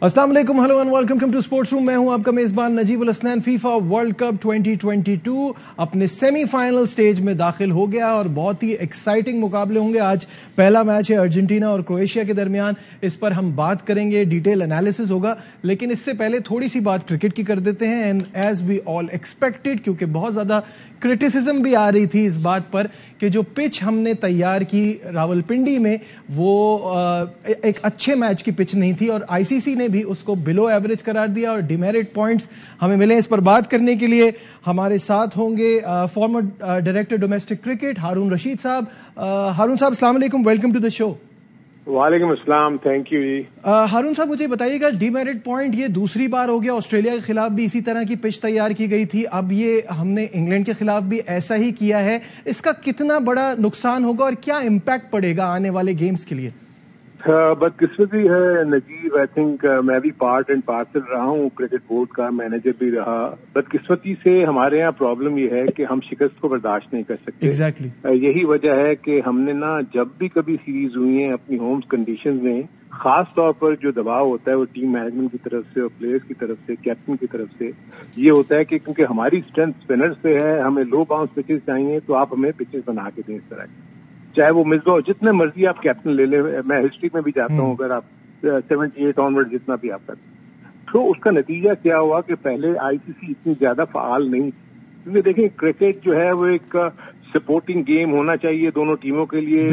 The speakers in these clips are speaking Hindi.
अस्सलाम वालेकुम, hello and welcome to sports room. मैं हूं आपका मेजबान Najibul Hasnain. FIFA World Cup 2022 अपने सेमीफाइनल स्टेज में दाखिल हो गया और बहुत ही एक्साइटिंग मुकाबले होंगे। आज पहला मैच है अर्जेंटीना और क्रोएशिया के दरमियान। इस पर हम बात करेंगे, डिटेल एनालिसिस होगा, लेकिन इससे पहले थोड़ी सी बात क्रिकेट की कर देते हैं। And as we all expected, क्योंकि बहुत ज्यादा क्रिटिसिज्म भी आ रही थी इस बात पर कि जो पिच हमने तैयार की रावलपिंडी में वो एक अच्छे मैच की पिच नहीं थी और आईसीसी ने भी उसको बिलो एवरेज करार दिया और डिमेरिट पॉइंट्स हमें मिले। इस पर बात करने के लिए हमारे साथ होंगे फॉर्मर डायरेक्टर डोमेस्टिक क्रिकेट हारून रशीद साहब। हारून साहब, अस्सलाम वालेकुम, वेलकम टू द शो। वालेकुम अस्सलाम, थैंक यू जी। हारून साहब, मुझे बताइएगा, डीमेरिट पॉइंट ये दूसरी बार हो गया। ऑस्ट्रेलिया के खिलाफ भी इसी तरह की पिच तैयार की गई थी, अब ये हमने इंग्लैंड के खिलाफ भी ऐसा ही किया है। इसका कितना बड़ा नुकसान होगा और क्या इम्पैक्ट पड़ेगा आने वाले गेम्स के लिए? बदकिस्मती है नजीब, आई थिंक मैं भी पार्ट एंड पार्सल रहा हूँ, क्रिकेट बोर्ड का मैनेजर भी रहा। बदकिस्मती से हमारे यहाँ प्रॉब्लम ये है कि हम शिकस्त को बर्दाश्त नहीं कर सकते। एग्जैक्टली यही वजह है कि हमने ना जब भी कभी सीरीज हुई है अपनी होम कंडीशन में, खास तौर पर जो दबाव होता है वो टीम मैनेजमेंट की तरफ से और प्लेयर्स की तरफ से, कैप्टन की तरफ से, ये होता है कि क्योंकि हमारी स्ट्रेंथ स्पिनर्स पे है, हमें लो बाउंस पिचेस चाहिए, तो आप हमें पिचेस बना के दें इस तरह की, चाहे वो मिसबा जितने मर्जी आप कैप्टन ले ले। मैं हिस्ट्री में भी जाता हूँ, अगर आप 78 ऑनवर्ड जितना भी आप करते, तो उसका नतीजा क्या हुआ कि पहले आईसीसी इतनी ज्यादा फाल नहीं थी। क्योंकि देखिए, क्रिकेट जो है वो एक सपोर्टिंग गेम होना चाहिए, दोनों टीमों के लिए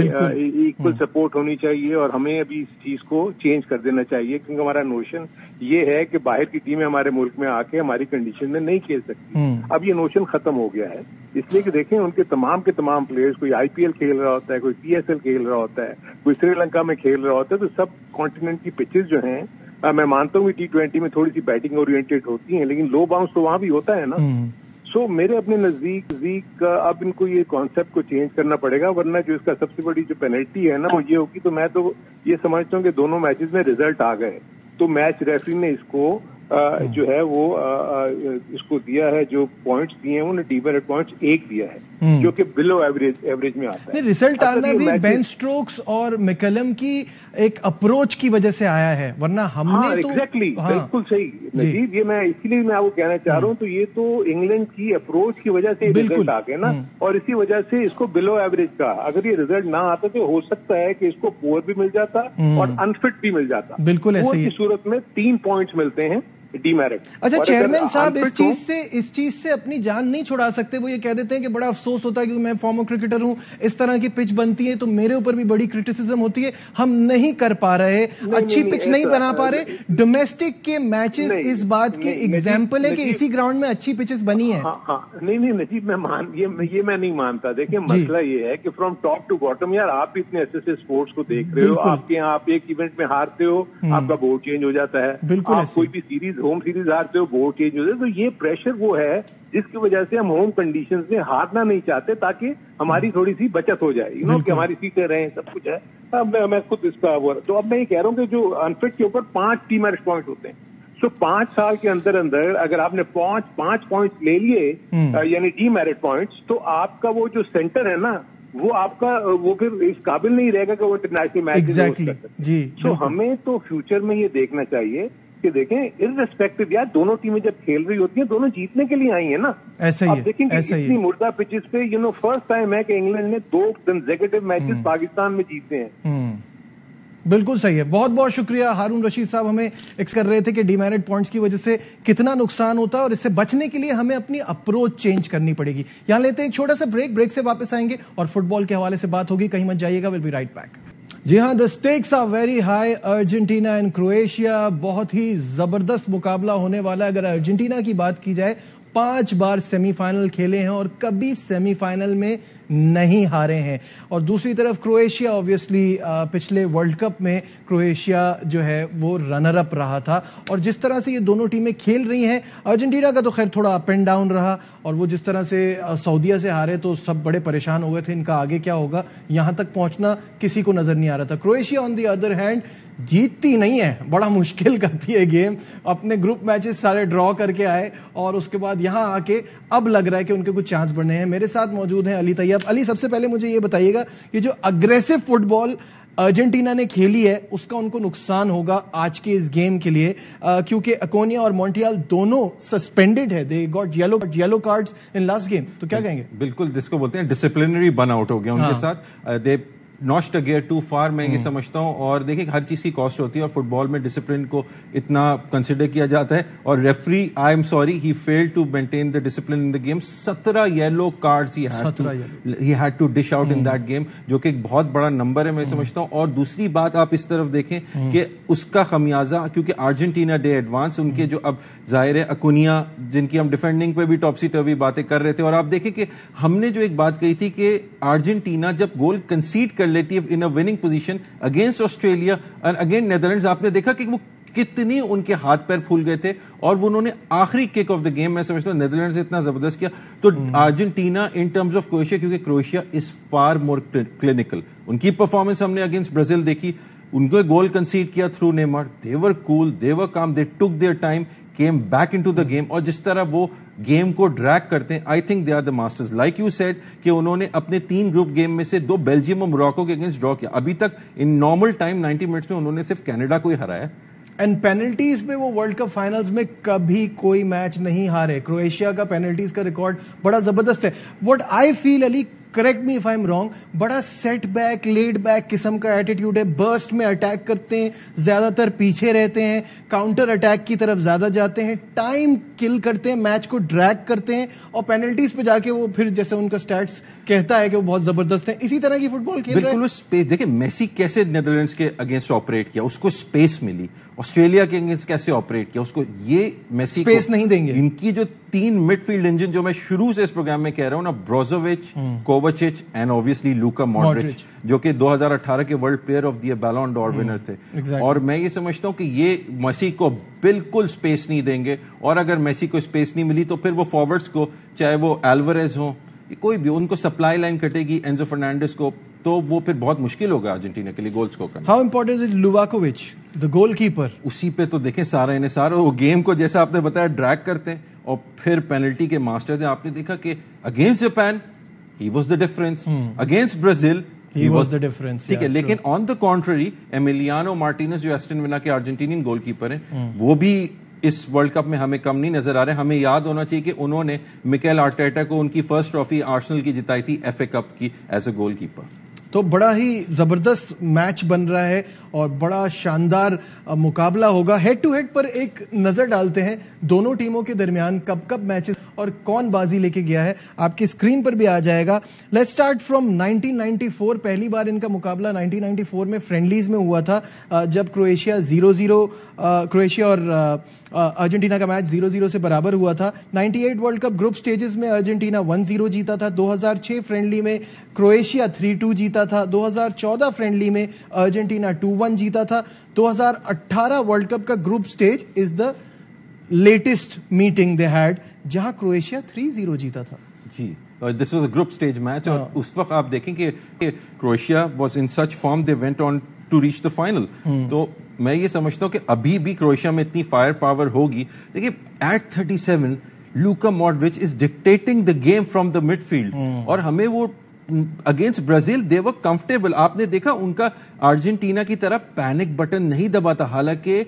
इक्वल सपोर्ट होनी चाहिए, और हमें अभी इस चीज को चेंज कर देना चाहिए, क्योंकि हमारा नोशन ये है कि बाहर की टीमें हमारे मुल्क में आके हमारी कंडीशन में नहीं खेल सकती। अब ये नोशन खत्म हो गया है, इसलिए कि देखें उनके तमाम के तमाम प्लेयर्स, कोई आईपीएल खेल रहा होता है, कोई पीएसएल खेल रहा होता है, कोई श्रीलंका में खेल रहा होता है, तो सब कॉन्टिनेंट की पिचेस जो हैं, मैं मानता हूँ T20 में थोड़ी सी बैटिंग ओरिएंटेड होती हैं, लेकिन लो बाउंस तो वहां भी होता है ना। सो मेरे अपने नजदीक अब इनको ये कॉन्सेप्ट को चेंज करना पड़ेगा, वरना जो इसका सबसे बड़ी जो पेनल्टी है ना वो ये होगी। तो मैं तो ये समझता हूँ कि दोनों मैचेस में रिजल्ट आ गए, तो मैच रेफरी ने इसको जो है वो इसको दिया है, जो पॉइंट्स दिए हैं उन्हें डीमेरिट पॉइंट्स 1 दिया है, जो कि बिलो एवरेज में आता है। रिजल्ट आना भी बेन स्टोक्स और मैकलम की एक अप्रोच की वजह से आया है, वरना हमने एग्जैक्टली बिल्कुल सही नजीब, ये मैं इसीलिए मैं आपको कहना चाह रहा हूँ। तो ये तो इंग्लैंड की अप्रोच की वजह से रिजल्ट आ गए ना, और इसी वजह से इसको बिलो एवरेज का, अगर ये रिजल्ट ना आता तो हो सकता है कि इसको पुअर भी मिल जाता और अनफिट भी मिल जाता। बिल्कुल पुअर की सूरत में 3 पॉइंट्स मिलते हैं डीमेरिट। अच्छा, चेयरमैन साहब इस चीज से अपनी जान नहीं छुड़ा सकते? वो ये कह देते हैं कि बड़ा अफसोस होता है क्योंकि मैं फॉर्मर क्रिकेटर हूं, इस तरह की पिच बनती है तो मेरे ऊपर भी बड़ी क्रिटिसिज्म होती है, हम नहीं कर पा रहे, अच्छी पिच नहीं बना पा रहे। डोमेस्टिक के मैचेस इस बात के एग्जाम्पल है कि इसी ग्राउंड में अच्छी पिचेस बनी है। नहीं नजीब, मैं नहीं मानता। देखिए, मसला ये है कि फ्रॉम टॉप टू बॉटम, यार आप भी इतने अच्छे स्पोर्ट्स को देख रहे हो, आपके यहाँ आप एक इवेंट में हारते हो, आपका बोर्ड चेंज हो जाता है, आप कोई भी सीरीज होम सीरीज हारते हो, बोर्ड चेंज हो जाता है। तो ये प्रेशर वो है जिसकी वजह से हम होम कंडीशंस में हारना नहीं चाहते, ताकि हमारी थोड़ी सी बचत हो जाए, कि हमारी सीटें रहें, सब कुछ है। अब मैं खुद इसका तो अब मैं ये कह रहा हूँ कि जो अनफिट के ऊपर 5 डीमेरिट पॉइंट होते हैं, सो 5 साल के अंदर अंदर अगर आपने 5 पॉइंट्स ले लिए, यानी डीमेरिट पॉइंट्स, तो आपका वो जो सेंटर है ना, वो आपका वो फिर इस काबिल नहीं रहेगा कि वो इंटरनेशनल मैच जी। तो हमें तो फ्यूचर में ये देखना चाहिए कि देखें, इररिस्पेक्टिव, यार दोनों टीमें जब खेल रही होती हैं, दोनों जीतने के लिए आई है ना। ऐसा ही है, देखेंगे इतनी मुर्दा पिचेस पे फर्स्ट टाइम है कि इंग्लैंड ने 2 कंसेक्यूटिव मैचेस पाकिस्तान में जीते हैं। बिल्कुल सही है। बहुत बहुत शुक्रिया हारून रशीद साहब, हमें एक्स कर रहे थे कि डीमेरिट पॉइंट्स की वजह से कितना नुकसान होता है और इससे बचने के लिए हमें अपनी अप्रोच चेंज करनी पड़ेगी। यहां लेते हैं एक छोटा सा ब्रेक से वापस आएंगे और फुटबॉल के हवाले से बात होगी। कहीं मत जाइएगा, विल बी राइट बैक। जी हां, the stakes are very high. Argentina and Croatia, बहुत ही जबरदस्त मुकाबला होने वाला है। अगर अर्जेंटीना की बात की जाए, 5 बार सेमीफाइनल खेले हैं और कभी सेमीफाइनल में नहीं हारे हैं। और दूसरी तरफ क्रोएशिया, ऑब्वियसली पिछले वर्ल्ड कप में क्रोएशिया जो है वो रनर अप रहा था। और जिस तरह से ये दोनों टीमें खेल रही हैं, अर्जेंटीना का तो खैर थोड़ा अप एंड डाउन रहा, और वो जिस तरह से सऊदीया से हारे तो सब बड़े परेशान हो गए थे, इनका आगे क्या होगा, यहां तक पहुंचना किसी को नजर नहीं आ रहा था। Croatia on the other hand जीतती नहीं है, बड़ा मुश्किल करती है गेम। अपने ग्रुप मैचेस सारे ड्रॉ करके आए और उसके बाद यहां आके अब लग रहा है कि उनके कुछ चांस बढ़ने हैं। मेरे साथ मौजूद हैं अली तैयब। अली, सबसे पहले मुझे ये बताइएगा कि जो अग्रेसिव फुटबॉल अर्जेंटीना ने खेली है उसका उनको नुकसान होगा आज के इस गेम के लिए, क्योंकि अकोनिया और मॉन्टियाल दोनों सस्पेंडेड है, they got yellow cards in last game. तो क्या कहेंगे? बिल्कुल, जिसको बोलते हैं डिसिप्लिनरी बर्न आउट हो गया उनके साथ, दे नॉस्ट अ गियर टू फार, मैं ये समझता हूं। और देखिए हर चीज की कॉस्ट होती है और फुटबॉल में डिसिप्लिन को इतना कंसिडर किया जाता है। और referee, I am sorry, he failed to maintain the discipline in the game. 17 yellow cards he had to dish out in that game, जो कि एक बहुत बड़ा नंबर है मैं समझता हूं। और दूसरी बात आप इस तरफ देखें कि उसका खमियाजा, क्योंकि अर्जेंटीना डे एडवांस, उनके जो अब जाहिर है अकुनिया, जिनकी हम डिफेंडिंग पे भी टॉपसी टर्वी बातें कर रहे थे, और आप देखें कि हमने जो एक बात कही थी कि अर्जेंटीना जब गोल कंसीड कर लेती है in a winning position against Australia and against Netherlands, आपने देखा कि वो कितनी उनके हाथ पैर फूल गए थे और वो उन्होंने आखिरी किक ऑफ द गेम, मैं समझता हूं नेदरलैंड्स से इतना जबरदस्त किया। तो Argentina in terms of Croatia, क्योंकि Croatia is far more clinical, उनकी परफॉर्मेंस हमने अगेंस्ट ब्राजील देखी, उनको गोल कंसीड किया through Neymar, they were cool, they were calm, they took their time, came back into the game. और जिस तरह वो गेम को ड्रैग करते हैं, I think they are the masters. Like you said कि उन्होंने अपने 3 ग्रुप गेम में से 2 बेल्जियम और मोरक्को के अगेंस्ट ड्रॉ किया। अभी तक इन नॉर्मल टाइम 90 मिनट्स में उन्होंने सिर्फ कनाडा को ही हराया। एंड पेनल्टीज में वो वर्ल्ड कप फाइनल्स में कभी कोई मैच नहीं हारे। क्रोएशिया का पेनल्टीज का रिकॉर्ड बड़ा जबरदस्त है। What I feel, Ali correct me if I am wrong, बड़ा सेट बैक लेड बैक किस्म का एटीट्यूड है। बर्स्ट में अटैक करते हैं, ज्यादातर पीछे रहते हैं, काउंटर अटैक की तरफ ज्यादा जाते हैं, टाइम किल करते हैं, मैच को ड्रैग करते हैं, और पेनल्टीज पे जाके वो फिर जैसे उनका स्टैट्स कहता है कि वो बहुत जबरदस्त है। इसी तरह की फुटबॉल खेल रहे हैं। बिल्कुल स्पेस। देखिए मेसी कैसे नेदरलैंड्स के अगेंस्ट ऑपरेट किया, उसको स्पेस मिली। ऑस्ट्रेलिया के अगेंस्ट कैसे ऑपरेट किया, उसको ये मेसी स्पेस नहीं देंगे। इनकी जो 3 मिडफील्ड इंजन, जो मैं शुरू से इस प्रोग्राम में कह रहा हूं ना, Brozovic, Kovacic and obviously Luka Modric, जो कि 2018 के world player of the Ballon d'Or winner थे। exactly. और मैं ये समझता हूं कि ये मेसी को बिल्कुल स्पेस नहीं देंगे, और अगर मेसी को स्पेस नहीं मिली तो फिर वो फॉरवर्ड्स को, चाहे वो एल्वारेज हो, कोई भी, उनको सप्लाई लाइन कटेगी एंजो फर्नांडिस को, तो वो फिर बहुत मुश्किल होगा अर्जेंटीना के लिए गोल स्कोर करना। How important is Livakovic the goalkeeper? उसी पे तो देखें सारा इन्हें वो गेम को, जैसा आपने बताया, ड्रैग करते हैं और फिर पेनल्टी के मास्टर थे। आपने देखा कि against Japan he was the difference, against Brazil he was the difference। ठीक है, लेकिन on the contrary Emiliano Martinez, जो एस्टन विला के अर्जेंटीनियन गोलकीपर हैं, वो भी इस वर्ल्ड कप में हमें कम नहीं नजर आ रहे। हमें याद होना चाहिए कि उन्होंने मिकेल आर्टेटा को उनकी फर्स्ट ट्रॉफी आर्सेनल की जिताई थी एफए कप की एज अ गोलकीपर। तो बड़ा ही जबरदस्त मैच बन रहा है और बड़ा शानदार मुकाबला होगा। हेड टू हेड पर एक नजर डालते हैं दोनों टीमों के दरमियान कब कब मैचेस और कौन बाजी लेके गया है, आपकी स्क्रीन पर भी आ जाएगा। Let's start from 1994। पहली बार इनका मुकाबला 1994 में फ्रेंडलीज में हुआ था, जब क्रोएशिया और अर्जेंटीना का मैच 0-0 से बराबर हुआ था। 98 वर्ल्ड कप ग्रुप स्टेजेस में अर्जेंटीना 1-0 जीता था। 2006 फ्रेंडली में क्रोएशिया 3-2 जीता था। 2014 फ्रेंडली में अर्जेंटीना 2-1 जीता था। 2018 वर्ल्ड कप का group stage is the latest meeting they had, जहां क्रोएशिया 3-0 जीता था। जी, this was a group stage match, और उस वक्त आप देखें कि Croatia was in such form they went on to reach the final. तो मैं ये समझता हूं कि अभी भी क्रोएशिया में इतनी फायर पावर होगी। देखिए at 37 Luka Modric is dictating the game from the midfield, और हमें वो against Brazil they were comfortable. आपने देखा उनका अर्जेंटीना की तरह पैनिक बटन नहीं दबाता, हालांकि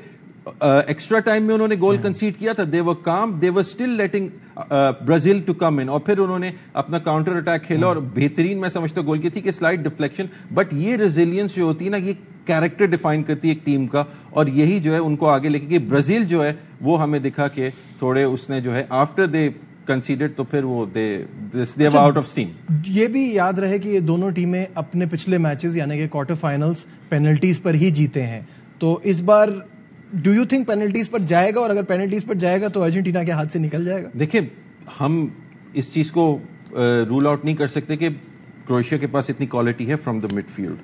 एक्स्ट्रा टाइम में उन्होंने गोल कंसीड किया था। They were calm, they were still letting Brazil to come in, और फिर उन्होंने अपना काउंटर अटैक खेला और बेहतरीन मैं समझता गोल की थी कि स्लाइड डिफ्लेक्शन। बट ये रेजिलियंस जो होती है ना, ये कैरेक्टर डिफाइन करती है एक टीम का, और यही जो है उनको आगे लेके कि ब्राजील जो है वो हमें दिखा के थोड़े उसने जो है आफ्टर दे कंसीडर्ड, तो फिर वो दे आउट ऑफ स्टीम। ये भी याद रहे कि ये दोनों टीमें अपने पिछले मैचेस यानी कि क्वार्टर फाइनल्स पेनल्टीज पर ही जीते हैं। तो इस बार डू यू थिंक पेनल्टीज पर जाएगा, और अगर पेनल्टीज पर जाएगा तो अर्जेंटीना के हाथ से निकल जाएगा? देखिए हम इस चीज को रूल आउट नहीं कर सकते कि क्रोएशिया के पास इतनी क्वालिटी है फ्रॉम द मिडफील्ड,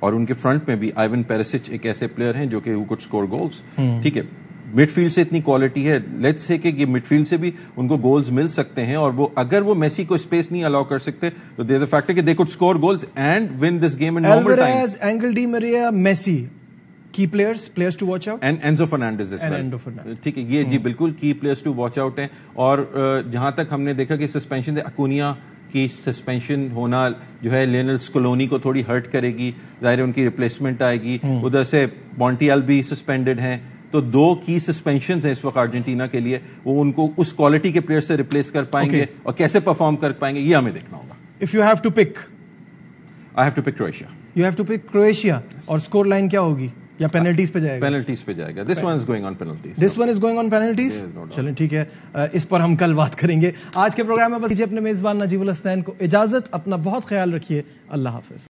और उनके फ्रंट में भी आइवन पेरिसिच एक ऐसे प्लेयर हैं जो कि हु कुड स्कोर गोल्स। ठीक है, मिडफील्ड से इतनी क्वालिटी है, लेट्स से कि ये मिडफील्ड से भी उनको गोल्स मिल सकते हैं, और वो अगर वो मेसी को स्पेस नहीं अलाउ कर सकते तो देयर द फैक्टर कि they could score goals and win this game in normal time. Alvarez, Angel Di Maria, Messi key players to watch out, and Enzo Fernandez as well. ठीक है, ये जी बिल्कुल की प्लेयर्स टू वॉच आउट हैं। और जहां तक हमने देखा कि सस्पेंशन अकुनिया की सस्पेंशन होना जो है लियोनेल स्कलोनी को थोड़ी हर्ट करेगी, जाहिर है उनकी रिप्लेसमेंट आएगी। उधर से मॉन्टियल भी सस्पेंडेड हैं, तो 2 की सस्पेंशन हैं इस वक्त अर्जेंटीना के लिए। वो उनको उस क्वालिटी के प्लेयर से रिप्लेस कर पाएंगे और कैसे परफॉर्म कर पाएंगे ये हमें देखना होगा। If you have to pick, I have to pick Croatia. You have to pick Croatia. और स्कोर लाइन क्या होगी, या पेनल्टीज पे जाएगा? पेनल्टीज पे जाएगा। This one is going on penalties. This one is going on penalties. चलें ठीक है, इस पर हम कल बात करेंगे। आज के प्रोग्राम में बस अपने मेजबान नजीबुल हसनैन को इजाजत। अपना बहुत ख्याल रखिए। अल्लाह हाफिज।